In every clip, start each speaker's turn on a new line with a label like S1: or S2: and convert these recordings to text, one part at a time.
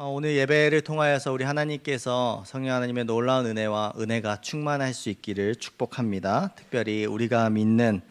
S1: 오늘 예배를 통하여서 우리 하나님께서 성령 하나님의 놀라운 은혜와 은혜가 충만할 수 있기를 축복합니다. 특별히 우리가 믿는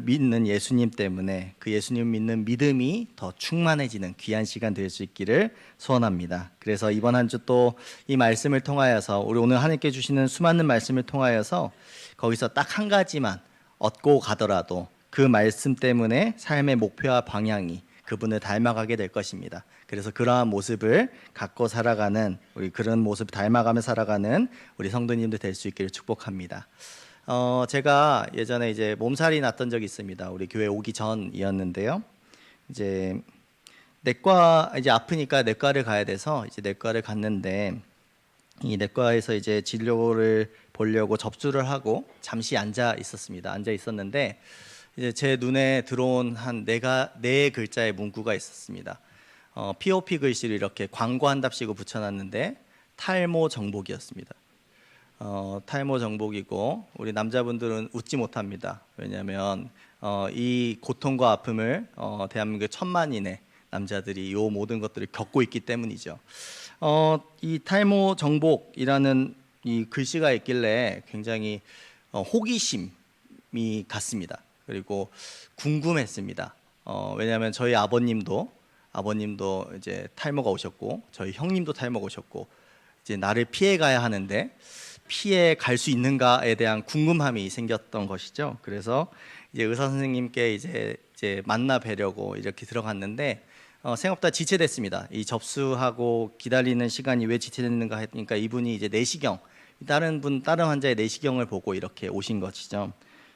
S1: 믿는 예수님 때문에 그 예수님 믿는 믿음이 더 충만해지는 귀한 시간 될 수 있기를 소원합니다. 그래서 이번 한 주 또 이 말씀을 통하여서 우리 오늘 하나님께 주시는 수많은 말씀을 통하여서 거기서 딱 한 가지만 얻고 가더라도 그 말씀 때문에 삶의 목표와 방향이 그분을 닮아가게 될 것입니다. 그래서 그러한 모습을 갖고 살아가는 그런 모습 닮아가며 살아가는 우리 성도님들 될 수 있기를 축복합니다. 제가 예전에 이제 몸살이 났던 적이 있습니다. 우리 교회 오기 전이었는데요. 이제 내과 이제 아프니까 내과를 가야 돼서 이제 내과를 갔는데 이 내과에서 이제 진료를 보려고 접수를 하고 잠시 앉아 있었습니다. 앉아 있었는데 이제 제 눈에 들어온 한 네 글자의 문구가 있었습니다. POP 글씨를 이렇게 광고한답시고 붙여놨는데 탈모 정복이었습니다. 탈모 정복이고 우리 남자분들은 웃지 못합니다. 왜냐하면 이 고통과 아픔을 대한민국 1,000만인의 남자들이 이 모든 것들을 겪고 있기 때문이죠. 이 탈모 정복이라는 이 글씨가 있길래 굉장히 호기심이 갔습니다. 그리고 궁금했습니다. 왜냐하면 저희 아버님도 이제 탈모가 오셨고 저희 형님도 탈모가 오셨고 이제 나를 피해 가야 하는데 피해 갈 수 있는가에 대한 궁금함이 생겼던 것이죠. 그래서 이제 의사 선생님께 이제 만나 뵈려고 이렇게 들어갔는데 생각보다 지체됐습니다. 이 접수하고 기다리는 시간이 왜 지체됐는가 했으니까 이분이 이제 내시경 다른 환자의 내시경을 보고 이렇게 오신 것이죠.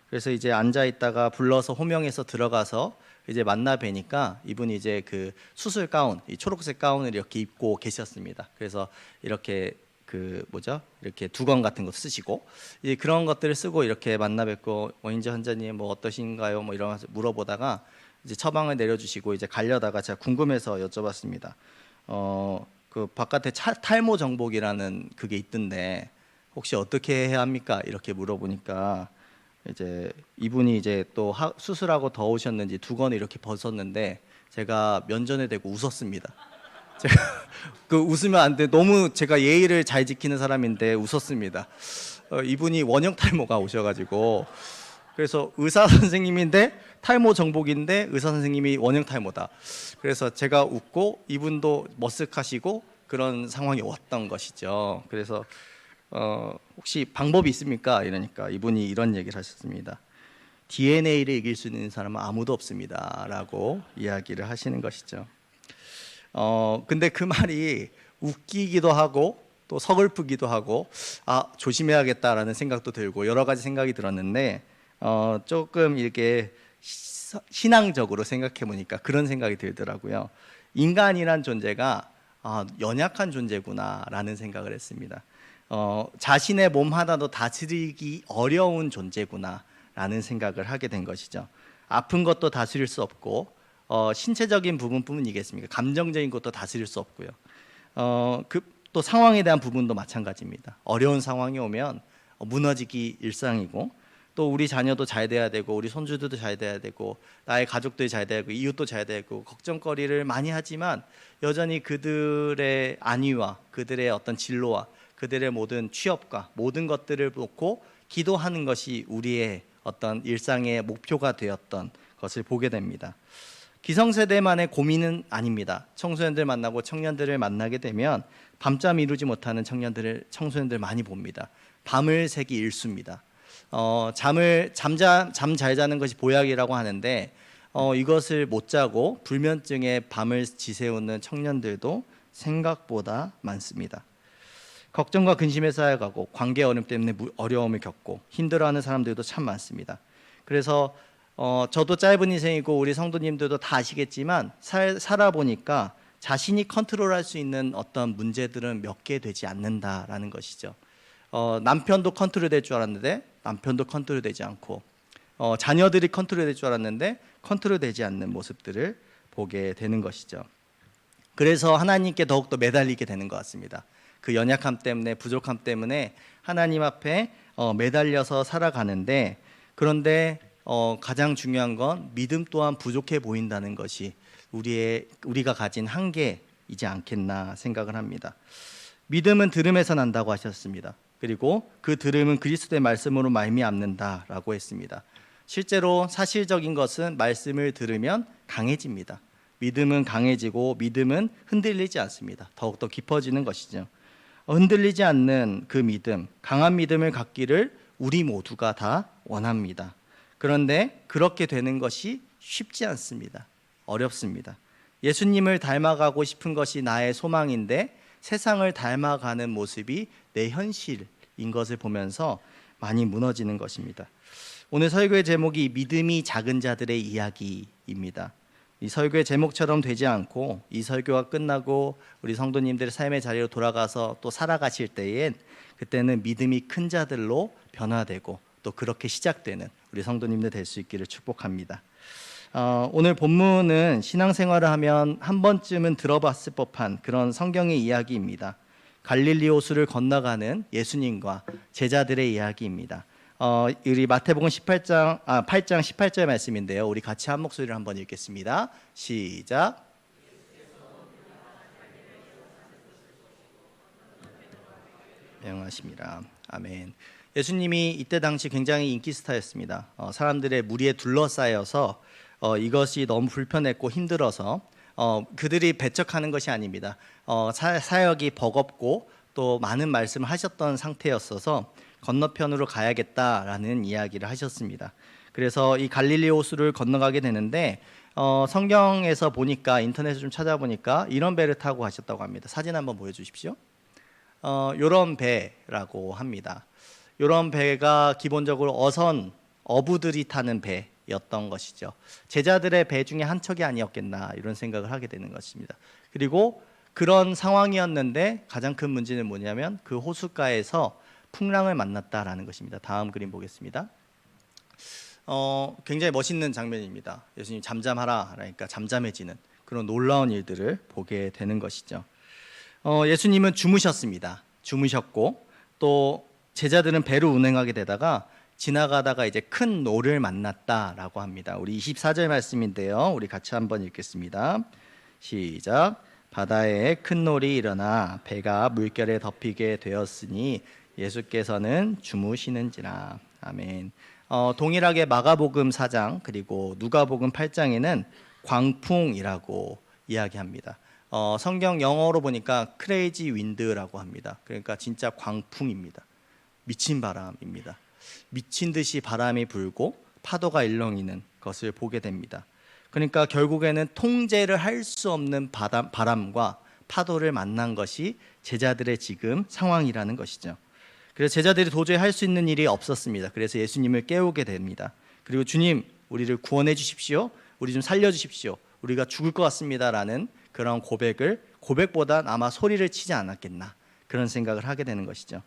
S1: 그래서 이제 앉아 있다가 불러서 호명해서 들어가서 이제 만나 뵈니까 이분이 이제 그 수술 가운, 이 초록색 가운을 이렇게 입고 계셨습니다. 그래서 이렇게 이렇게 두건 같은 거 쓰시고 이제 그런 것들을 쓰고 이렇게 만나 뵙고 원인지 환자님 뭐 어떠신가요? 뭐 이런 물어보다가 이제 처방을 내려주시고 이제 가려다가 제가 궁금해서 여쭤봤습니다. 그 바깥에 탈모 정복이라는 그게 있던데 혹시 어떻게 해야 합니까? 이렇게 물어보니까 이제 이분이 이제 또 수술하고 더우셨는지 두건을 이렇게 벗었는데 제가 면전에 대고 웃었습니다. 제가 그 웃으면 안 돼. 너무 제가 예의를 잘 지키는 사람인데 웃었습니다. 이분이 원형 탈모가 오셔가지고 그래서 의사 선생님인데 탈모 정복인데 의사 선생님이 원형 탈모다. 그래서 제가 웃고 이분도 머쓱하시고 그런 상황이 왔던 것이죠. 그래서 혹시 방법이 있습니까? 이러니까 이분이 이런 얘기를 하셨습니다. DNA를 이길 수 있는 사람은 아무도 없습니다. 라고 이야기를 하시는 것이죠. 근데 그 말이 웃기기도 하고 또 서글프기도 하고 조심해야겠다라는 생각도 들고 여러 가지 생각이 들었는데 조금 이렇게 신앙적으로 생각해 보니까 그런 생각이 들더라고요. 인간이란 존재가 연약한 존재구나라는 생각을 했습니다. 자신의 몸 하나도 다스리기 어려운 존재구나라는 생각을 하게 된 것이죠. 아픈 것도 다스릴 수 없고 신체적인 부분뿐이겠습니까? 감정적인 것도 다스릴 수 없고요. 또 상황에 대한 부분도 마찬가지입니다. 어려운 상황이 오면 무너지기 일상이고 또 우리 자녀도 잘 돼야 되고 우리 손주들도 잘 돼야 되고 나의 가족들이 잘 돼야 되고 이웃도 잘 돼야 되고 걱정거리를 많이 하지만 여전히 그들의 안위와 그들의 어떤 진로와 그들의 모든 취업과 모든 것들을 놓고 기도하는 것이 우리의 어떤 일상의 목표가 되었던 것을 보게 됩니다. 기성세대만의 고민은 아닙니다. 청소년들 만나고 청년들을 만나게 되면 밤잠 이루지 못하는 청소년들 많이 봅니다. 밤을 새기 일수입니다. 잠 잘 자는 것이 보약이라고 하는데 이것을 못 자고 불면증에 밤을 지새우는 청년들도 생각보다 많습니다. 걱정과 근심에 쌓여가고 관계 어려움 때문에 어려움을 겪고 힘들어하는 사람들도 참 많습니다. 그래서 저도 짧은 인생이고 우리 성도님들도 다 아시겠지만 살아보니까 자신이 컨트롤할 수 있는 어떤 문제들은 몇 개 되지 않는다라는 것이죠. 남편도 컨트롤될 줄 알았는데 남편도 컨트롤되지 않고 자녀들이 컨트롤될 줄 알았는데 컨트롤되지 않는 모습들을 보게 되는 것이죠. 그래서 하나님께 더욱더 매달리게 되는 것 같습니다. 그 연약함 때문에 부족함 때문에 하나님 앞에 매달려서 살아가는데 그런데 가장 중요한 건 믿음 또한 부족해 보인다는 것이 우리가 가진 한계 것이지 않겠나 생각을 합니다. 믿음은 들음에서 난다고 하셨습니다. 그리고 그 들음은 그리스도의 말씀으로 말미암는다라고 했습니다. 실제로 사실적인 것은 말씀을 들으면 강해집니다. 믿음은 강해지고 믿음은 흔들리지 않습니다. 더욱더 깊어지는 것이죠. 흔들리지 않는 그 믿음, 강한 믿음을 갖기를 우리 모두가 다 원합니다. 그런데 그렇게 되는 것이 쉽지 않습니다. 어렵습니다. 예수님을 닮아가고 싶은 것이 나의 소망인데 세상을 닮아가는 모습이 내 현실인 것을 보면서 많이 무너지는 것입니다. 오늘 설교의 제목이 믿음이 작은 자들의 이야기입니다. 이 설교의 제목처럼 되지 않고 이 설교가 끝나고 우리 성도님들의 삶의 자리로 돌아가서 또 살아가실 때엔 그때는 믿음이 큰 자들로 변화되고 또 그렇게 시작되는 우리 성도님들 될 수 있기를 축복합니다. 오늘 본문은 신앙생활을 하면 한 번쯤은 들어봤을 법한 그런 성경의 이야기입니다. 갈릴리 호수를 건너가는 예수님과 제자들의 이야기입니다. 우리 마태복음 8장 18절 말씀인데요. 우리 같이 한 목소리를 한번 읽겠습니다. 시작. 명하십니다. 아멘. 예수님이 이때 당시 굉장히 인기 스타였습니다. 사람들의 무리에 둘러싸여서 이것이 너무 불편했고 힘들어서 그들이 배척하는 것이 아닙니다. 사역이 버겁고 또 많은 말씀을 하셨던 상태였어서 건너편으로 가야겠다라는 이야기를 하셨습니다. 그래서 이 갈릴리 호수를 건너가게 되는데 성경에서 보니까 인터넷을 좀 찾아보니까 이런 배를 타고 가셨다고 합니다. 사진 한번 보여주십시오. 이런 배라고 합니다. 이런 배가 기본적으로 어부들이 타는 배였던 것이죠. 제자들의 배 중에 한 척이 아니었겠나 이런 생각을 하게 되는 것입니다. 그리고 그런 상황이었는데 가장 큰 문제는 뭐냐면 그 호숫가에서 풍랑을 만났다라는 것입니다. 다음 그림 보겠습니다. 굉장히 멋있는 장면입니다. 예수님 잠잠하라 그러니까 잠잠해지는 그런 놀라운 일들을 보게 되는 것이죠. 예수님은 주무셨습니다. 주무셨고 또 제자들은 배를 운행하게 되다가 지나가다가 이제 큰 노를 만났다라고 합니다. 우리 24절 말씀인데요. 우리 같이 한번 읽겠습니다. 시작. 바다에 큰 놀이 일어나 배가 물결에 덮이게 되었으니 예수께서는 주무시는지라. 아멘. 동일하게 마가복음 4장 그리고 누가복음 8장에는 광풍이라고 이야기합니다. 성경 영어로 보니까 크레이지 윈드라고 합니다. 그러니까 진짜 광풍입니다. 미친 바람입니다. 미친 듯이 바람이 불고 파도가 일렁이는 것을 보게 됩니다. 그러니까 결국에는 통제를 할 수 없는 바람과 파도를 만난 것이 제자들의 지금 상황이라는 것이죠. 그래서 제자들이 도저히 할 수 있는 일이 없었습니다. 그래서 예수님을 깨우게 됩니다. 그리고 주님, 우리를 구원해 주십시오. 우리 좀 살려 주십시오. 우리가 죽을 것 같습니다라는 그런 고백보다 아마 소리를 치지 않았겠나 그런 생각을 하게 되는 것이죠.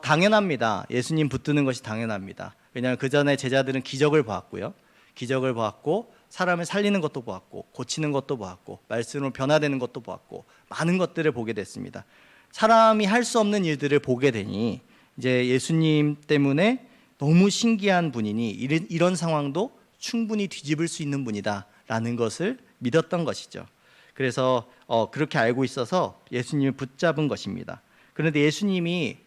S1: 당연합니다. 예수님 붙드는 것이 당연합니다. 왜냐하면 그 전에 제자들은 기적을 보았고요. 기적을 보았고 사람을 살리는 것도 보았고 고치는 것도 보았고 말씀으로 변화되는 것도 보았고 많은 것들을 보게 됐습니다. 사람이 할 수 없는 일들을 보게 되니 이제 예수님 때문에 너무 신기한 분이니 이런 상황도 충분히 뒤집을 수 있는 분이다라는 것을 믿었던 것이죠. 그래서 그렇게 알고 있어서 예수님을 붙잡은 것입니다. 그런데 예수님이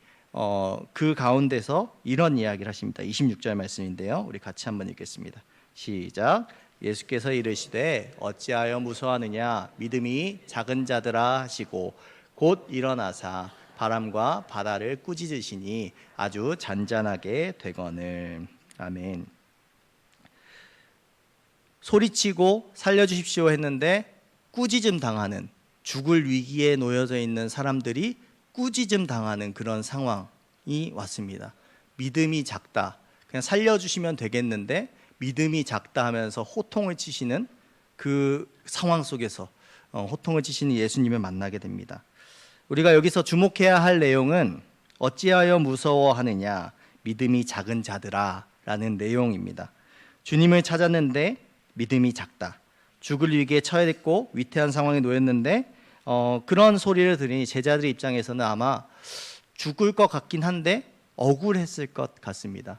S1: 그 가운데서 이런 이야기를 하십니다. 26절 말씀인데요. 우리 같이 한번 읽겠습니다. 시작. 예수께서 이르시되 어찌하여 무서워하느냐 믿음이 작은 자들아 하시고 곧 일어나사 바람과 바다를 꾸짖으시니 아주 잔잔하게 되거늘. 아멘. 소리치고 살려주십시오 했는데 꾸짖음 당하는, 죽을 위기에 놓여져 있는 사람들이 꾸짖음 당하는 그런 상황이 왔습니다. 믿음이 작다, 그냥 살려주시면 되겠는데 믿음이 작다 하면서 호통을 치시는 그 상황 속에서 호통을 치시는 예수님을 만나게 됩니다. 우리가 여기서 주목해야 할 내용은 어찌하여 무서워하느냐 믿음이 작은 자들아 라는 내용입니다. 주님을 찾았는데 믿음이 작다, 죽을 위기에 처했고 위태한 상황에 놓였는데 그런 소리를 들으니 제자들의 입장에서는 아마 죽을 것 같긴 한데 억울했을 것 같습니다.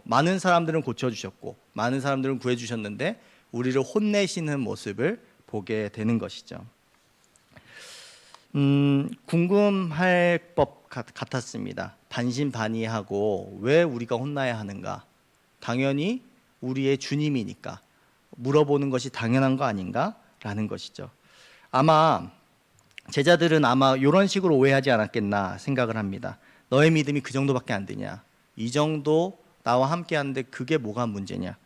S1: 많은 사람들은 고쳐주셨고 많은 사람들은 구해주셨는데 우리를 혼내시는 모습을 보게 되는 것이죠. 궁금할 법 같았습니다. 반신반의하고 왜 우리가 혼나야 하는가? 당연히 우리의 주님이니까 물어보는 것이 당연한 거 아닌가라는 것이죠. 아마 제자들은 아마 이런 식으로 오해하지 않았겠나 생각을 합니다. 너의 믿음이 그 정도밖에 안 되냐? 이 정도 나와 함께 하는데 그게 뭐가 문제냐?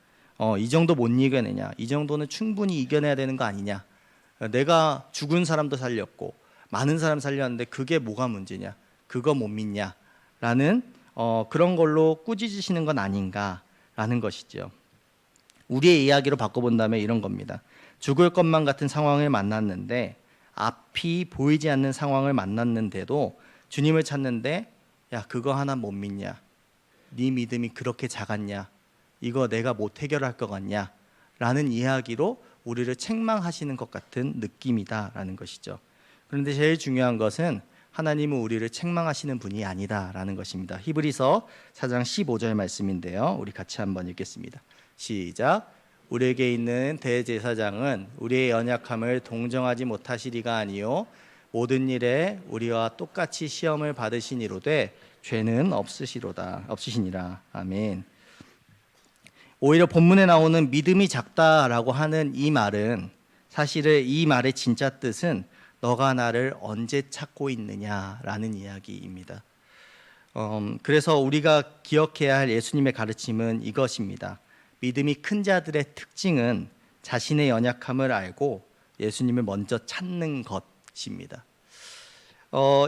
S1: 이 정도 못 이겨내냐? 이 정도는 충분히 이겨내야 되는 거 아니냐? 내가 죽은 사람도 살렸고 많은 사람 살렸는데 그게 뭐가 문제냐? 그거 못 믿냐? 라는 그런 걸로 꾸짖으시는 건 아닌가라는 것이죠. 우리의 이야기로 바꿔본다면 이런 겁니다. 죽을 것만 같은 상황을 만났는데 앞이 보이지 않는 상황을 만났는데도 주님을 찾는데 야 그거 하나 못 믿냐? 네 믿음이 그렇게 작았냐? 이거 내가 못 해결할 것 같냐? 라는 이야기로 우리를 책망하시는 것 같은 느낌이다라는 것이죠. 그런데 제일 중요한 것은 하나님은 우리를 책망하시는 분이 아니다라는 것입니다. 히브리서 4장 15절 말씀인데요. 우리 같이 한번 읽겠습니다. 시작. 우리에게 있는 대제사장은 우리의 연약함을 동정하지 못하시리가 아니요 모든 일에 우리와 똑같이 시험을 받으시니로되 죄는 없으시니라. 아멘. 오히려 본문에 나오는 믿음이 작다라고 하는 이 말은 사실은 이 말의 진짜 뜻은 너가 나를 언제 찾고 있느냐라는 이야기입니다. 그래서 우리가 기억해야 할 예수님의 가르침은 이것입니다. 믿음이 큰 자들의 특징은 자신의 연약함을 알고 예수님을 먼저 찾는 것입니다.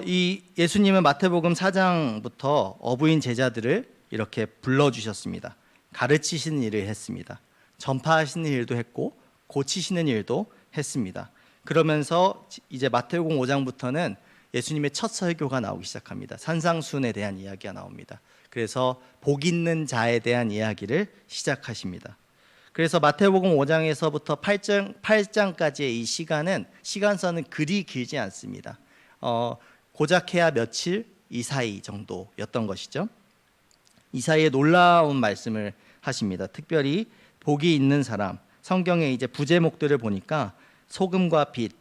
S1: 이 예수님은 마태복음 4장부터 어부인 제자들을 이렇게 불러주셨습니다. 가르치시는 일을 했습니다. 전파하시는 일도 했고 고치시는 일도 했습니다. 그러면서 이제 마태복음 5장부터는 예수님의 첫 설교가 나오기 시작합니다. 산상수훈에 대한 이야기가 나옵니다. 그래서 복 있는 자에 대한 이야기를 시작하십니다. 그래서 마태복음 5장에서부터 8장까지의 이 시간선은 그리 길지 않습니다. 고작해야 며칠 이 사이 정도였던 것이죠. 이 사이에 놀라운 말씀을 하십니다. 특별히 복이 있는 사람, 성경에 이제 부제목들을 보니까 소금과 빛,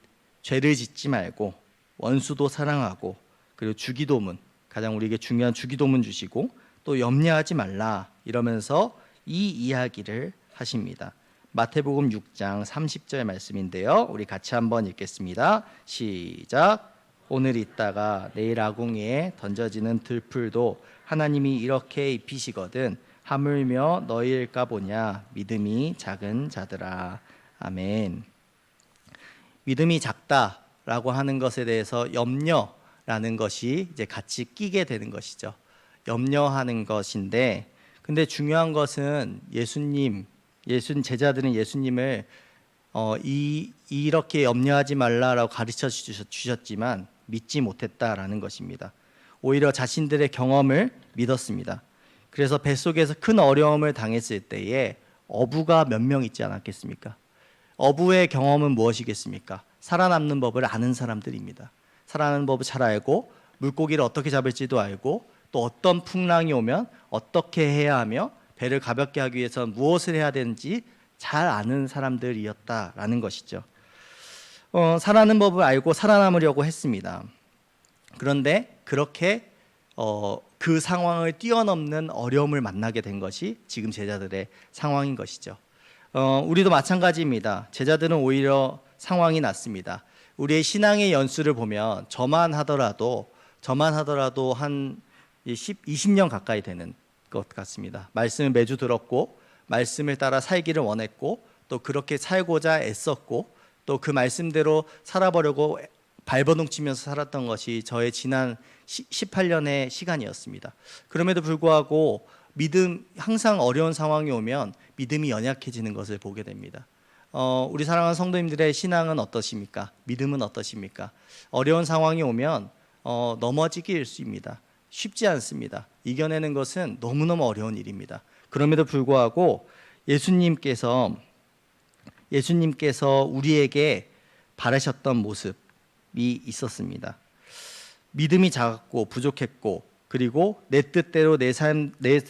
S1: 죄를 짓지 말고 원수도 사랑하고 그리고 주기도문, 가장 우리에게 중요한 주기도문 주시고 또 염려하지 말라 이러면서 이 이야기를 하십니다. 마태복음 6장 30절 말씀인데요. 우리 같이 한번 읽겠습니다. 시작. 오늘 있다가 내일 아궁이에 던져지는 들풀도 하나님이 이렇게 입히시거든 하물며 너희일까 보냐 믿음이 작은 자들아. 아멘. 믿음이 작다라고 하는 것에 대해서 염려라는 것이 이제 같이 끼게 되는 것이죠. 염려하는 것인데, 근데 중요한 것은 제자들은 예수님을 이렇게 염려하지 말라라고 가르쳐 주셨지만 믿지 못했다라는 것입니다. 오히려 자신들의 경험을 믿었습니다. 그래서 뱃속에서 큰 어려움을 당했을 때에 어부가 몇 명 있지 않았겠습니까? 어부의 경험은 무엇이겠습니까? 살아남는 법을 아는 사람들입니다. 살아남는 법을 잘 알고 물고기를 어떻게 잡을지도 알고 또 어떤 풍랑이 오면 어떻게 해야 하며 배를 가볍게 하기 위해서 무엇을 해야 되는지 잘 아는 사람들이었다라는 것이죠. 살아남는 법을 알고 살아남으려고 했습니다. 그런데 그렇게 그 상황을 뛰어넘는 어려움을 만나게 된 것이 지금 제자들의 상황인 것이죠. 우리도 마찬가지입니다. 제자들은 오히려 상황이 났습니다. 우리의 신앙의 연수를 보면 저만 하더라도 한 20년 가까이 되는 것 같습니다. 말씀을 매주 들었고 말씀을 따라 살기를 원했고 또 그렇게 살고자 애썼고 또 그 말씀대로 살아보려고 발버둥 치면서 살았던 것이 저의 지난 18년의 시간이었습니다. 그럼에도 불구하고 항상 어려운 상황이 오면 믿음이 연약해지는 것을 보게 됩니다. 우리 사랑하는 성도님들의 신앙은 어떠십니까? 믿음은 어떠십니까? 어려운 상황이 오면 넘어지기 일쑤입니다. 쉽지 않습니다. 이겨내는 것은 너무너무 어려운 일입니다. 그럼에도 불구하고 예수님께서 우리에게 바라셨던 모습이 있었습니다. 믿음이 작았고 부족했고 그리고 내 뜻대로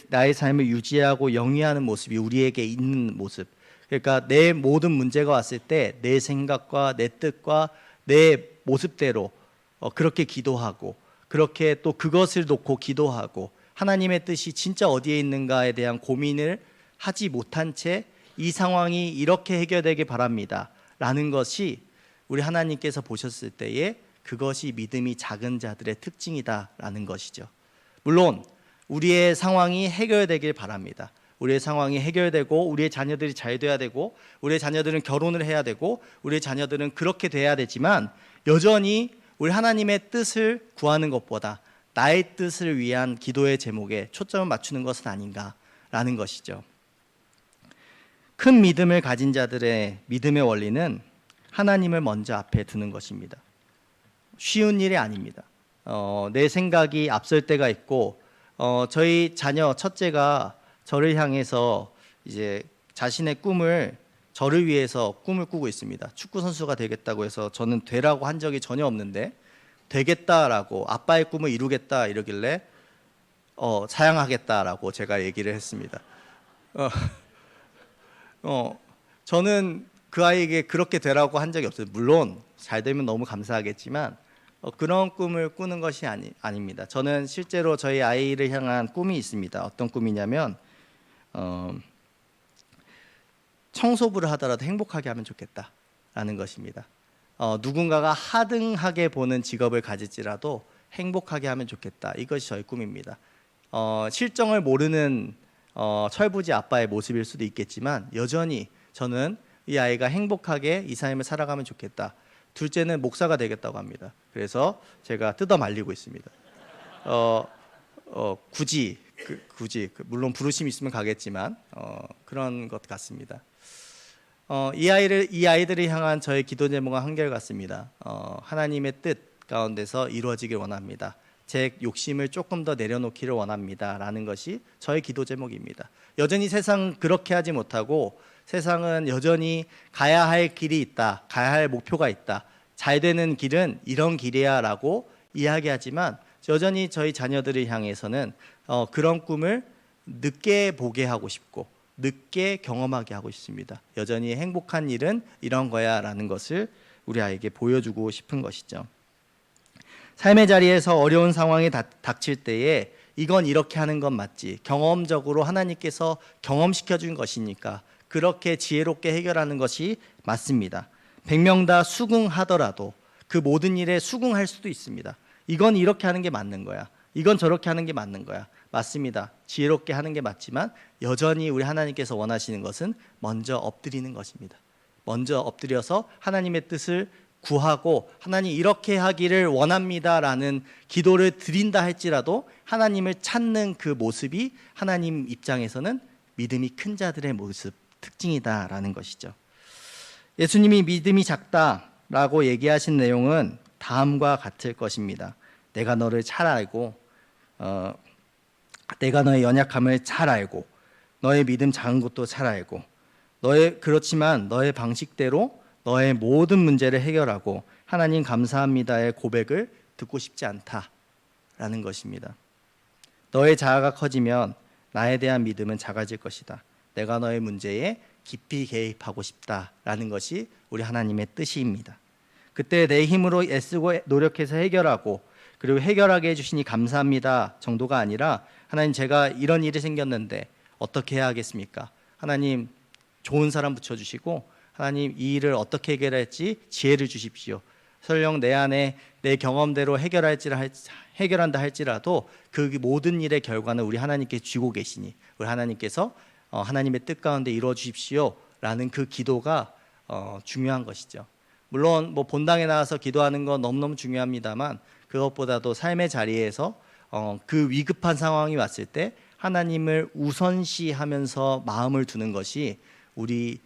S1: 나의 삶을 유지하고 영위하는 모습이 우리에게 있는 모습. 그러니까 내 모든 문제가 왔을 때 내 생각과 내 뜻과 내 모습대로 그렇게 기도하고 그렇게 또 그것을 놓고 기도하고 하나님의 뜻이 진짜 어디에 있는가에 대한 고민을 하지 못한 채 이 상황이 이렇게 해결되길 바랍니다 라는 것이 우리 하나님께서 보셨을 때에 그것이 믿음이 작은 자들의 특징이다라는 것이죠. 물론 우리의 상황이 해결되길 바랍니다. 우리의 상황이 해결되고 우리의 자녀들이 잘 돼야 되고 우리의 자녀들은 결혼을 해야 되고 우리의 자녀들은 그렇게 돼야 되지만 여전히 우리 하나님의 뜻을 구하는 것보다 나의 뜻을 위한 기도의 제목에 초점을 맞추는 것은 아닌가라는 것이죠. 큰 믿음을 가진 자들의 믿음의 원리는 하나님을 먼저 앞에 두는 것입니다. 쉬운 일이 아닙니다. 내 생각이 앞설 때가 있고 저희 자녀 첫째가 저를 향해서 이제 자신의 꿈을 저를 위해서 꿈을 꾸고 있습니다. 축구 선수가 되겠다고 해서 저는 되라고 한 적이 전혀 없는데 되겠다라고 아빠의 꿈을 이루겠다 이러길래 사양하겠다라고 제가 얘기를 했습니다. 저는 그 아이에게 그렇게 되라고 한 적이 없어요. 물론 잘 되면 너무 감사하겠지만 그런 꿈을 꾸는 것이 아닙니다. 저는 실제로 저희 아이를 향한 꿈이 있습니다. 어떤 꿈이냐면 청소부를 하더라도 행복하게 하면 좋겠다라는 것입니다. 누군가가 하등하게 보는 직업을 가질지라도 행복하게 하면 좋겠다. 이것이 저의 꿈입니다. 실정을 모르는 철부지 아빠의 모습일 수도 있겠지만 여전히 저는 이 아이가 행복하게 이 삶을 살아가면 좋겠다. 둘째는 목사가 되겠다고 합니다. 그래서 제가 뜯어 말리고 있습니다. 굳이 물론 부르심이 있으면 가겠지만 그런 것 같습니다. 이 아이들을 향한 저의 기도 제목은 한결같습니다. 하나님의 뜻 가운데서 이루어지길 원합니다. 제 욕심을 조금 더 내려놓기를 원합니다 라는 것이 저의 기도 제목입니다. 여전히 세상은 그렇게 하지 못하고 세상은 여전히 가야 할 길이 있다, 가야 할 목표가 있다, 잘 되는 길은 이런 길이야 라고 이야기하지만 여전히 저희 자녀들을 향해서는 그런 꿈을 늦게 보게 하고 싶고 늦게 경험하게 하고 싶습니다. 여전히 행복한 일은 이런 거야 라는 것을 우리 아이에게 보여주고 싶은 것이죠. 삶의 자리에서 어려운 상황이 닥칠 때에 이건 이렇게 하는 건 맞지, 경험적으로 하나님께서 경험시켜 준 것이니까 그렇게 지혜롭게 해결하는 것이 맞습니다. 100명 다 수긍하더라도 그 모든 일에 수긍할 수도 있습니다. 이건 이렇게 하는 게 맞는 거야, 이건 저렇게 하는 게 맞는 거야. 맞습니다. 지혜롭게 하는 게 맞지만 여전히 우리 하나님께서 원하시는 것은 먼저 엎드리는 것입니다. 먼저 엎드려서 하나님의 뜻을 구하고 하나님 이렇게 하기를 원합니다라는 기도를 드린다 할지라도 하나님을 찾는 그 모습이 하나님 입장에서는 믿음이 큰 자들의 모습, 특징이다라는 것이죠. 예수님이 믿음이 작다라고 얘기하신 내용은 다음과 같을 것입니다. 내가 너를 잘 알고 내가 너의 연약함을 잘 알고 너의 믿음 작은 것도 잘 알고 그렇지만 너의 방식대로 너의 모든 문제를 해결하고 하나님 감사합니다의 고백을 듣고 싶지 않다라는 것입니다. 너의 자아가 커지면 나에 대한 믿음은 작아질 것이다. 내가 너의 문제에 깊이 개입하고 싶다라는 것이 우리 하나님의 뜻입니다. 그때 내 힘으로 애쓰고 노력해서 해결하고 그리고 해결하게 해주시니 감사합니다 정도가 아니라 하나님 제가 이런 일이 생겼는데 어떻게 해야 하겠습니까? 하나님 좋은 사람 붙여주시고 하나님 이 일을 어떻게 해결할지 지혜를 주십시오. 설령 내 안에 내 경험대로 해결한다 할지라도 그 모든 일의 결과는 우리 하나님께 쥐고 계시니 우리 하나님께서 하나님의 뜻 가운데 이루어 주십시오 라는 그 기도가 중요한 것이죠. 물론 본당에 나와서 기도하는 건 너무너무 중요합니다만 그것보다도 삶의 자리에서 그 위급한 상황이 왔을 때 하나님을 우선시하면서 마음을 두는 것이 우리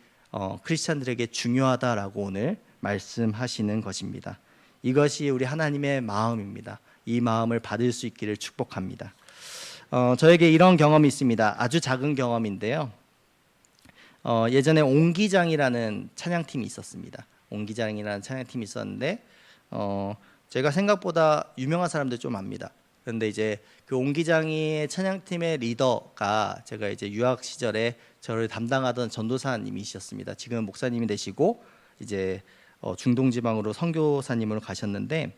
S1: 크리스찬들에게 중요하다라고 오늘 말씀하시는 것입니다. 이것이 우리 하나님의 마음입니다. 이 마음을 받을 수 있기를 축복합니다. 저에게 이런 경험이 있습니다. 아주 작은 경험인데요. 예전에 옹기장이라는 찬양팀이 있었습니다. 옹기장이라는 찬양팀이 있었는데 제가 생각보다 유명한 사람들 좀 압니다. 그런데 이제 그 옹기장이의 찬양팀의 리더가 제가 이제 유학 시절에 저를 담당하던 전도사님이셨습니다. 지금 목사님이 되시고 이제 중동 지방으로 선교사님으로 가셨는데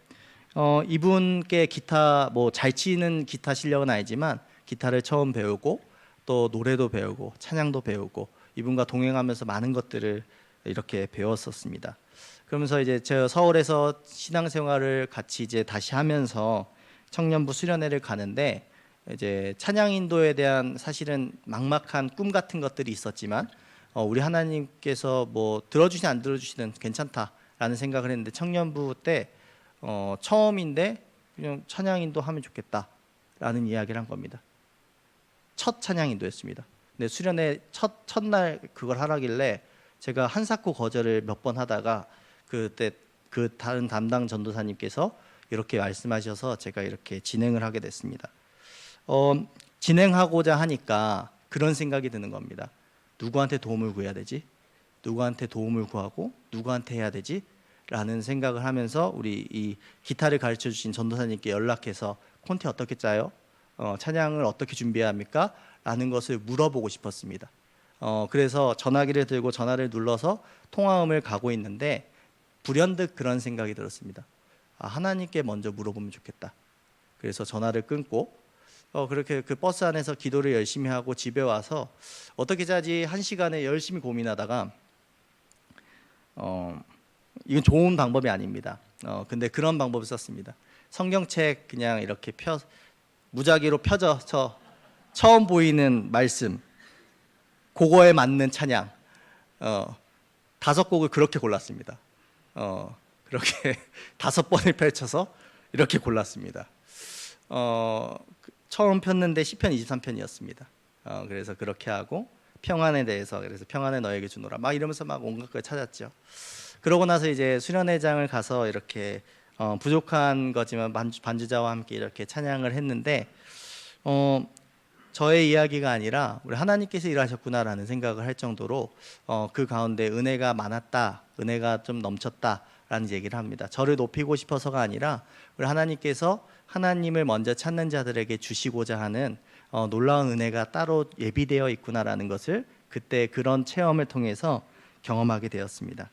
S1: 이분께 기타 뭐 잘 치는 기타 실력은 아니지만 기타를 처음 배우고 또 노래도 배우고 찬양도 배우고 이분과 동행하면서 많은 것들을 이렇게 배웠었습니다. 그러면서 이제 제가 서울에서 신앙생활을 같이 이제 다시 하면서 청년부 수련회를 가는데 이제 찬양 인도에 대한 사실은 막막한 꿈 같은 것들이 있었지만 우리 하나님께서 뭐 들어주시든 안 들어주시든 괜찮다라는 생각을 했는데 청년부 때 처음인데 그냥 찬양 인도 하면 좋겠다라는 이야기를 한 겁니다. 첫 찬양 인도였습니다. 근데 수련회 첫날 그걸 하라길래 제가 한사코 거절을 몇 번 하다가 그때 그 다른 담당 전도사님께서 이렇게 말씀하셔서 제가 이렇게 진행을 하게 됐습니다. 진행하고자 하니까 그런 생각이 드는 겁니다. 누구한테 도움을 구해야 되지? 누구한테 도움을 구하고 누구한테 해야 되지? 라는 생각을 하면서 우리 이 기타를 가르쳐 주신 전도사님께 연락해서 콘티 어떻게 짜요? 찬양을 어떻게 준비해야 합니까? 라는 것을 물어보고 싶었습니다. 그래서 전화기를 들고 전화를 눌러서 통화음을 가고 있는데 불현듯 그런 생각이 들었습니다. 하나님께 먼저 물어보면 좋겠다. 그래서 전화를 끊고 그렇게 그 버스 안에서 기도를 열심히 하고 집에 와서 어떻게 짜지 1시간에 열심히 고민하다가 이건 좋은 방법이 아닙니다. 근데 그런 방법을 썼습니다. 성경책 그냥 이렇게 무작위로 펴져서 처음 보이는 말씀 그거에 맞는 찬양 5곡을 그렇게 골랐습니다. 그렇게 5번을 펼쳐서 이렇게 골랐습니다. 처음 폈는데 시편 23편이었습니다. 그래서 그렇게 하고 평안에 대해서 그래서 평안을 너에게 주노라 막 이러면서 막 온갖 걸 찾았죠. 그러고 나서 이제 수련회장을 가서 이렇게 부족한 거지만 반주자와 함께 이렇게 찬양을 했는데 저의 이야기가 아니라 우리 하나님께서 일하셨구나라는 생각을 할 정도로 그 가운데 은혜가 많았다, 은혜가 좀 넘쳤다라는 얘기를 합니다. 저를 높이고 싶어서가 아니라 우리 하나님께서 하나님을 먼저 찾는 자들에게 주시고자 하는 놀라운 은혜가 따로 예비되어 있구나라는 것을 그때 그런 체험을 통해서 경험하게 되었습니다.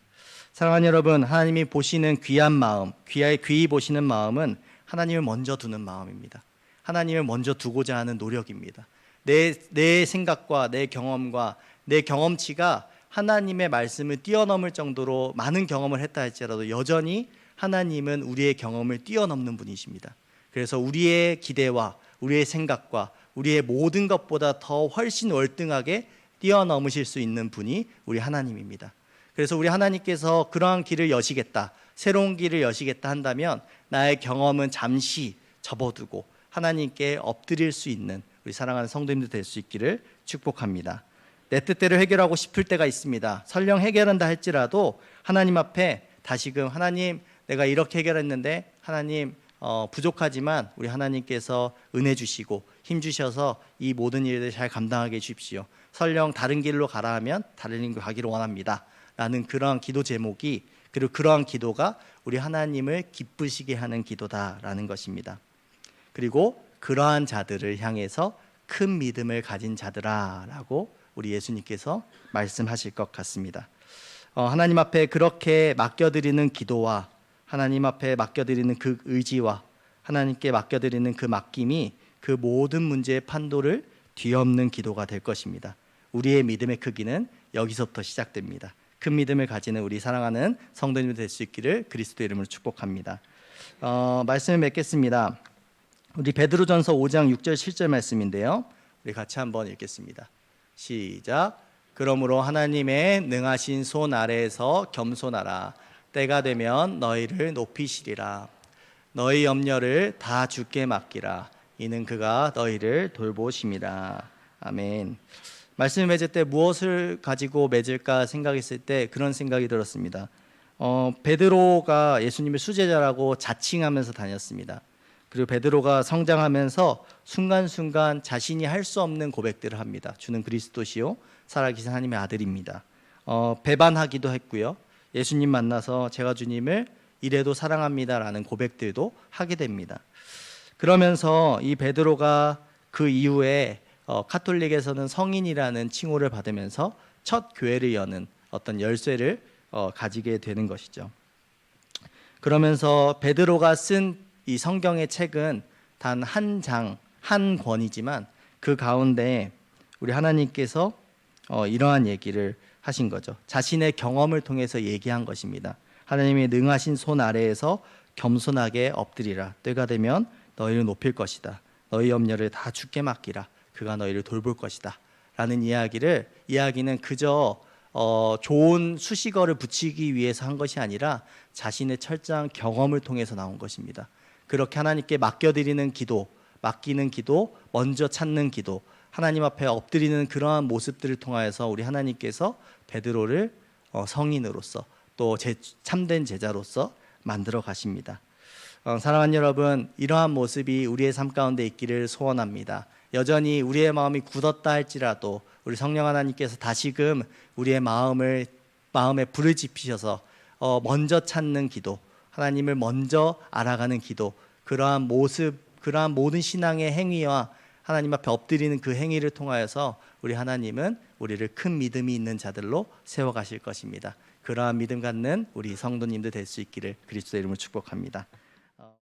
S1: 사랑하는 여러분, 하나님이 보시는 귀한 마음, 귀히 보시는 마음은 하나님을 먼저 두는 마음입니다. 하나님을 먼저 두고자 하는 노력입니다. 내 생각과 내 경험과 내 경험치가 하나님의 말씀을 뛰어넘을 정도로 많은 경험을 했다 할지라도 여전히 하나님은 우리의 경험을 뛰어넘는 분이십니다. 그래서 우리의 기대와 우리의 생각과 우리의 모든 것보다 더 훨씬 월등하게 뛰어넘으실 수 있는 분이 우리 하나님입니다. 그래서 우리 하나님께서 그러한 길을 여시겠다, 새로운 길을 여시겠다 한다면 나의 경험은 잠시 접어두고 하나님께 엎드릴 수 있는 우리 사랑하는 성도님들 될 수 있기를 축복합니다. 내 뜻대로 해결하고 싶을 때가 있습니다. 설령 해결한다 할지라도 하나님 앞에 다시금 하나님 내가 이렇게 해결했는데 하나님 부족하지만 우리 하나님께서 은혜 주시고 힘 주셔서 이 모든 일을 잘 감당하게 해주십시오. 설령 다른 길로 가라 하면 다른 길로 가기를 원합니다. 라는 그러한 기도 제목이 그리고 그러한 기도가 우리 하나님을 기쁘시게 하는 기도다라는 것입니다. 그리고 그러한 자들을 향해서 큰 믿음을 가진 자들아라고 우리 예수님께서 말씀하실 것 같습니다. 하나님 앞에 그렇게 맡겨드리는 기도와 하나님 앞에 맡겨드리는 그 의지와 하나님께 맡겨드리는 그 맡김이 그 모든 문제의 판도를 뒤엎는 기도가 될 것입니다. 우리의 믿음의 크기는 여기서부터 시작됩니다. 큰 믿음을 가지는 우리 사랑하는 성도님들 될 수 있기를 그리스도의 이름으로 축복합니다. 말씀을 맺겠습니다. 우리 베드로전서 5장 6절 7절 말씀인데요. 우리 같이 한번 읽겠습니다. 시작. 그러므로 하나님의 능하신 손 아래에서 겸손하라. 때가 되면 너희를 높이시리라. 너희 염려를 다 주께 맡기라. 이는 그가 너희를 돌보심이라. 아멘. 말씀을 맺을 때 무엇을 가지고 맺을까 생각했을 때 그런 생각이 들었습니다. 베드로가 예수님의 수제자라고 자칭하면서 다녔습니다. 그리고 베드로가 성장하면서 순간순간 자신이 할 수 없는 고백들을 합니다. 주는 그리스도시요 살아계신 하나님의 아들입니다. 배반하기도 했고요. 예수님 만나서 제가 주님을 이래도 사랑합니다라는 고백들도 하게 됩니다. 그러면서 이 베드로가 그 이후에 카톨릭에서는 성인이라는 칭호를 받으면서 첫 교회를 여는 어떤 열쇠를 가지게 되는 것이죠. 그러면서 베드로가 쓴 이 성경의 책은 단 한 장, 한 권이지만 그 가운데 우리 하나님께서 이러한 얘기를 하신 거죠. 자신의 경험을 통해서 얘기한 것입니다. 하나님의 능하신 손 아래에서 겸손하게 엎드리라. 때가 되면 너희를 높일 것이다. 너희 염려를 다 주께 맡기라. 그가 너희를 돌볼 것이다. 라는 이야기는 그저 좋은 수식어를 붙이기 위해서 한 것이 아니라 자신의 철저한 경험을 통해서 나온 것입니다. 그렇게 하나님께 맡기는 기도, 먼저 찾는 기도, 하나님 앞에 엎드리는 그러한 모습들을 통하여서 우리 하나님께서 베드로를 성인으로서 또 참된 제자로서 만들어 가십니다. 사랑하는 여러분, 이러한 모습이 우리의 삶 가운데 있기를 소원합니다. 여전히 우리의 마음이 굳었다 할지라도 우리 성령 하나님께서 다시금 우리의 마음에 불을 지피셔서 먼저 찾는 기도, 하나님을 먼저 알아가는 기도, 그러한 모든 신앙의 행위와 하나님 앞에 엎드리는 그 행위를 통하여서 우리 하나님은 우리를 큰 믿음이 있는 자들로 세워가실 것입니다. 그러한 믿음 갖는 우리 성도님들 될 수 있기를 그리스도의 이름으로 축복합니다.